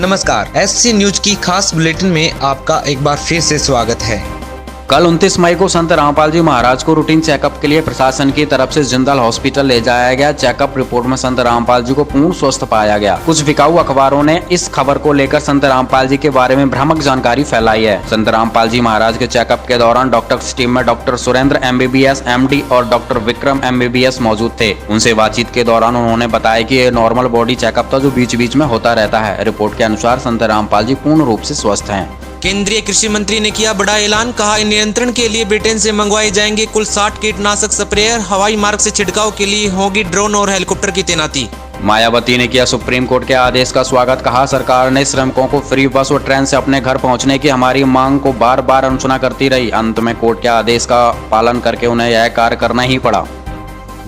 नमस्कार, SC news की खास बुलेटिन में आपका एक बार फिर से स्वागत है। कल 29 मई को संत रामपाल जी महाराज को रूटीन चेकअप के लिए प्रशासन की तरफ से जिंदल हॉस्पिटल ले जाया गया। चेकअप रिपोर्ट में संत रामपाल जी को पूर्ण स्वस्थ पाया गया। कुछ बिकाऊ अखबारों ने इस खबर को लेकर संत रामपाल जी के बारे में भ्रामक जानकारी फैलाई है। संत रामपाल जी महाराज के चेकअप के दौरान डॉक्टर्स टीम में डॉक्टर सुरेंद्र MBBS MD और डॉक्टर विक्रम MBBS मौजूद थे। उनसे बातचीत के दौरान उन्होंने बताया कि ये नॉर्मल बॉडी चेकअप था जो बीच बीच में होता रहता है। रिपोर्ट के अनुसार संत रामपाल जी पूर्ण रूप से स्वस्थ हैं। केंद्रीय कृषि मंत्री ने किया बड़ा ऐलान, कहा नियंत्रण के लिए ब्रिटेन से मंगवाए जाएंगे कुल 60 कीटनाशक स्प्रेयर। हवाई मार्ग से छिड़काव के लिए होगी ड्रोन और हेलीकॉप्टर की तैनाती। मायावती ने किया सुप्रीम कोर्ट के आदेश का स्वागत, कहा सरकार ने श्रमिकों को फ्री बस और ट्रेन से अपने घर पहुंचने की हमारी मांग को बार बार अनसुना करती रही। अंत में कोर्ट के आदेश का पालन करके उन्हें यह कार्य करना ही पड़ा।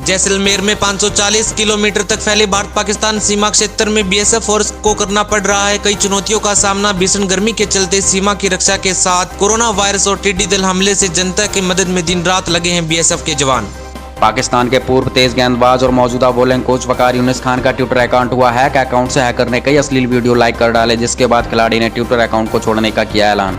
जैसलमेर में 540 किलोमीटर तक फैले भारत पाकिस्तान सीमा क्षेत्र में BSF फोर्स को करना पड़ रहा है कई चुनौतियों का सामना। भीषण गर्मी के चलते सीमा की रक्षा के साथ कोरोना वायरस और टिड्डी दल हमले से जनता की मदद में दिन रात लगे हैं BSF के जवान। पाकिस्तान के पूर्व तेज गेंदबाज और मौजूदा बॉलिंग कोच वकार यूनिस खान का ट्विटर अकाउंट हुआ हैक। अकाउंट से हैकर ने कई अश्लील वीडियो लाइक कर डाले, जिसके बाद खिलाड़ी ने ट्विटर अकाउंट को छोड़ने का किया ऐलान।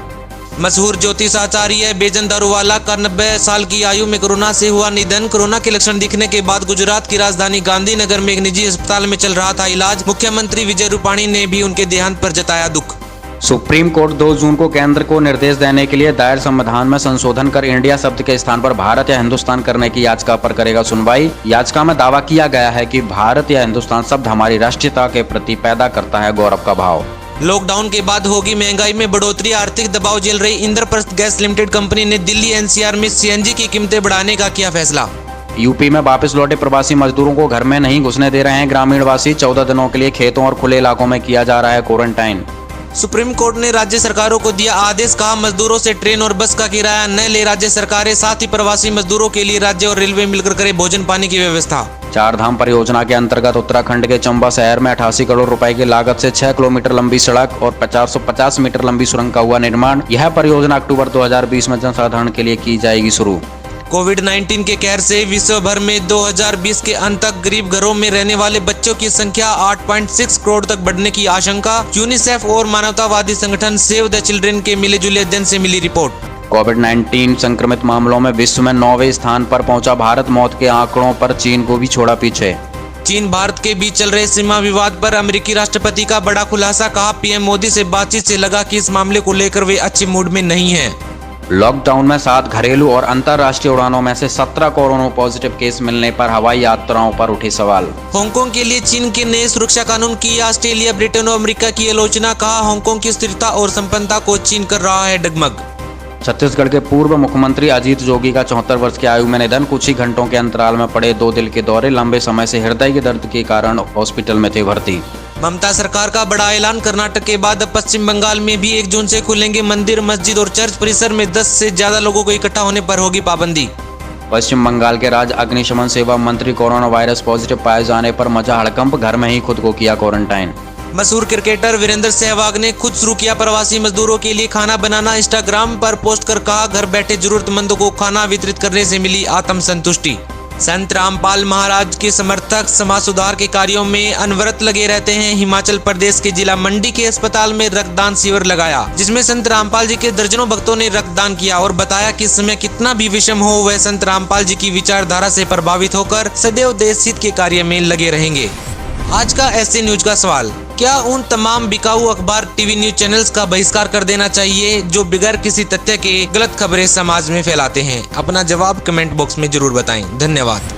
मशहूर ज्योतिष आचार्य बेजन दारूवाला का 90 साल की आयु में कोरोना से हुआ निधन। कोरोना के लक्षण दिखने के बाद गुजरात की राजधानी गांधीनगर में एक निजी अस्पताल में चल रहा था इलाज। मुख्यमंत्री विजय रूपाणी ने भी उनके देहांत पर जताया दुख। सुप्रीम कोर्ट 2 जून को केंद्र को निर्देश देने के लिए दायर संविधान में संशोधन कर इंडिया शब्द के स्थान पर भारत या हिंदुस्तान करने की याचिका पर करेगा सुनवाई। याचिका में दावा किया गया है कि भारत या हिंदुस्तान शब्द हमारी राष्ट्रीयता के प्रति पैदा करता है गौरव का भाव। लॉकडाउन के बाद होगी महंगाई में बढ़ोतरी, आर्थिक दबाव झेल रही इंद्रप्रस्थ गैस लिमिटेड कंपनी ने दिल्ली NCR में CNG की कीमतें बढ़ाने का किया फैसला। यूपी में वापस लौटे प्रवासी मजदूरों को घर में नहीं घुसने दे रहे हैं ग्रामीण वासी। 14 दिनों के लिए खेतों और खुले इलाकों में किया जा रहा है क्वारंटाइन। सुप्रीम कोर्ट ने राज्य सरकारों को दिया आदेश, कहा मजदूरों से ट्रेन और बस का किराया न ले राज्य सरकारें, साथ ही प्रवासी मजदूरों के लिए राज्य और रेलवे मिलकर करे भोजन पानी की व्यवस्था। 4 धाम परियोजना के अंतर्गत उत्तराखंड के चंबा शहर में 88 करोड़ रुपए की लागत से 6 किलोमीटर लंबी सड़क और 450 मीटर लंबी सुरंग का हुआ निर्माण। यह परियोजना अक्टूबर 2020 में जनसाधारण के लिए की जाएगी शुरू। कोविड-19 के कहर से विश्व भर में 2020 के अंत तक गरीब घरों में रहने वाले बच्चों की संख्या 8.6 करोड़ तक बढ़ने की आशंका। यूनिसेफ और मानवतावादी संगठन सेव द चिल्ड्रन के मिले जुले अध्ययन से मिली रिपोर्ट। कोविड-19 संक्रमित मामलों में विश्व में 9वें स्थान पर पहुंचा भारत। मौत के आंकड़ों पर चीन को भी छोड़ा पीछे। चीन भारत के बीच चल रहे सीमा विवाद पर अमेरिकी राष्ट्रपति का बड़ा खुलासा, कहा PM मोदी से बातचीत से लगा कि इस मामले को लेकर वे अच्छे मूड में नहीं हैं। लॉकडाउन में 7 घरेलू और अंतर्राष्ट्रीय उड़ानों में से 17 कोरोना पॉजिटिव केस मिलने पर हवाई यात्राओं पर उठे सवाल। हांगकांग के लिए चीन के नए सुरक्षा कानून की ऑस्ट्रेलिया, ब्रिटेन और अमेरिका की आलोचना, कहा हांगकांग की स्थिरता और संपन्नता को चीन कर रहा है डगमग। छत्तीसगढ़ के पूर्व मुख्यमंत्री अजीत जोगी का 74 वर्ष की आयु में निधन। कुछ ही घंटों के अंतराल में पड़े 2 दिल के दौरे, लंबे समय से हृदय के दर्द के कारण हॉस्पिटल में थे भर्ती। ममता सरकार का बड़ा ऐलान, कर्नाटक के बाद अब पश्चिम बंगाल में भी 1 जून से खुलेंगे मंदिर, मस्जिद और चर्च परिसर में 10 से ज्यादा लोगों को इकट्ठा होने पर होगी पाबंदी। पश्चिम बंगाल के राज्य अग्निशमन सेवा मंत्री कोरोना वायरस पॉजिटिव पाए जाने पर मचा हड़कंप, घर में ही खुद को किया क्वारंटाइन। मशहूर क्रिकेटर वीरेंद्र सहवाग ने खुद शुरू किया प्रवासी मजदूरों के लिए खाना बनाना। इंस्टाग्राम पर पोस्ट कर कहा घर बैठे जरूरतमंदों को खाना वितरित करने से मिली आत्म संतुष्टि। संत रामपाल महाराज के समर्थक समाज सुधार के कार्यों में अनवरत लगे रहते हैं। हिमाचल प्रदेश के जिला मंडी के अस्पताल में रक्तदान शिविर लगाया, जिसमें संत रामपाल जी के दर्जनों भक्तों ने रक्तदान किया और बताया कि समय कितना भी विषम हो वह संत रामपाल जी की विचारधारा से प्रभावित होकर सदैव देश हित के कार्य में लगे रहेंगे। आज का SC न्यूज का सवाल, क्या उन तमाम बिकाऊ अखबार TV न्यूज चैनल्स का बहिष्कार कर देना चाहिए जो बगैर किसी तथ्य के गलत खबरें समाज में फैलाते हैं? अपना जवाब कमेंट बॉक्स में जरूर बताएं। धन्यवाद।